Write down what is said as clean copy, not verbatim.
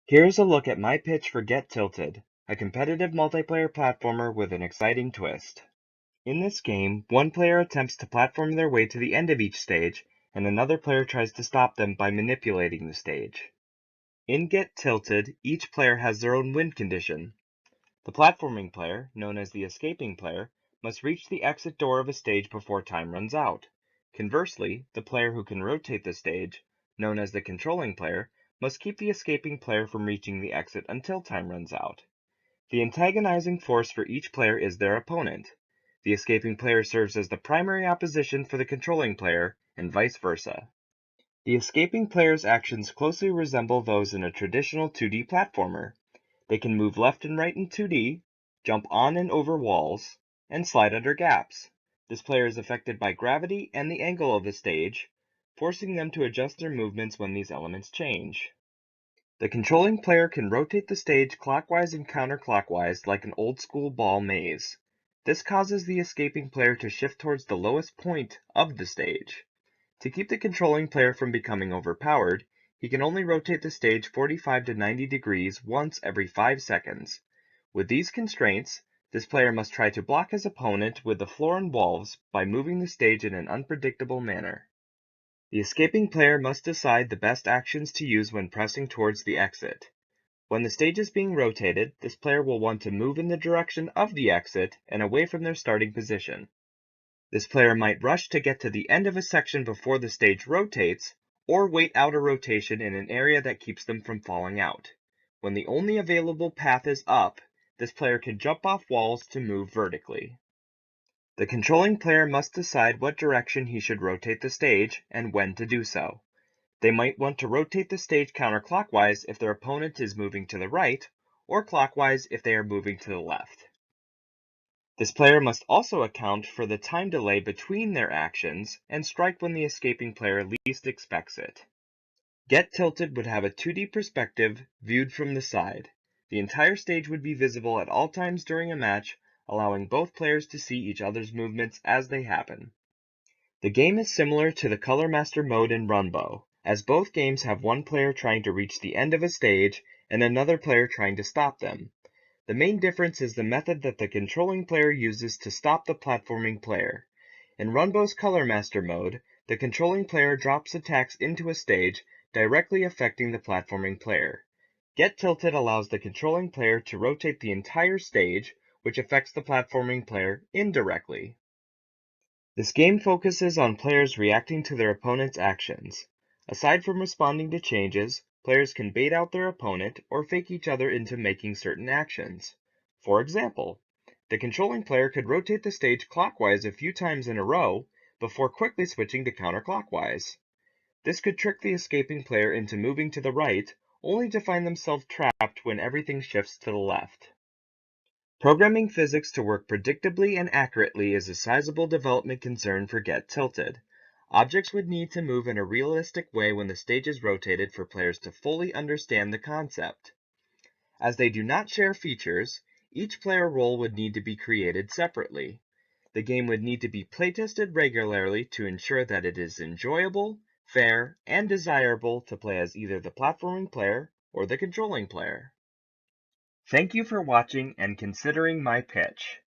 Here's a look at my pitch for Get Tilted, a competitive multiplayer platformer with an exciting twist. In this game, one player attempts to platform their way to the end of each stage, and another player tries to stop them by manipulating the stage. In Get Tilted, each player has their own win condition. The platforming player, known as the escaping player, must reach the exit door of a stage before time runs out. Conversely, the player who can rotate the stage, known as the controlling player, must keep the escaping player from reaching the exit until time runs out. The antagonizing force for each player is their opponent. The escaping player serves as the primary opposition for the controlling player, and vice versa. The escaping player's actions closely resemble those in a traditional 2D platformer. They can move left and right in 2D, jump on and over walls, and slide under gaps. This player is affected by gravity and the angle of the stage, forcing them to adjust their movements when these elements change. The controlling player can rotate the stage clockwise and counterclockwise like an old-school ball maze. This causes the escaping player to shift towards the lowest point of the stage. To keep the controlling player from becoming overpowered, he can only rotate the stage 45 to 90 degrees once every 5 seconds. With these constraints, this player must try to block his opponent with the floor and walls by moving the stage in an unpredictable manner. The escaping player must decide the best actions to use when pressing towards the exit. When the stage is being rotated, this player will want to move in the direction of the exit and away from their starting position. This player might rush to get to the end of a section before the stage rotates, or wait out a rotation in an area that keeps them from falling out. When the only available path is up, this player can jump off walls to move vertically. The controlling player must decide what direction he should rotate the stage, and when to do so. They might want to rotate the stage counterclockwise if their opponent is moving to the right, or clockwise if they are moving to the left. This player must also account for the time delay between their actions and strike when the escaping player least expects it. Get Tilted would have a 2D perspective viewed from the side. The entire stage would be visible at all times during a match, allowing both players to see each other's movements as they happen. The game is similar to the Color Master mode in Runbow, as both games have one player trying to reach the end of a stage and another player trying to stop them. The main difference is the method that the controlling player uses to stop the platforming player. In Runbow's Color Master mode, the controlling player drops attacks into a stage, directly affecting the platforming player. Get Tilted allows the controlling player to rotate the entire stage, which affects the platforming player indirectly. This game focuses on players reacting to their opponent's actions. Aside from responding to changes, players can bait out their opponent or fake each other into making certain actions. For example, the controlling player could rotate the stage clockwise a few times in a row before quickly switching to counterclockwise. This could trick the escaping player into moving to the right, only to find themselves trapped when everything shifts to the left. Programming physics to work predictably and accurately is a sizable development concern for Get Tilted. Objects would need to move in a realistic way when the stage is rotated for players to fully understand the concept. As they do not share features, each player role would need to be created separately. The game would need to be playtested regularly to ensure that it is enjoyable, fair, and desirable to play as either the platforming player or the controlling player. Thank you for watching and considering my pitch.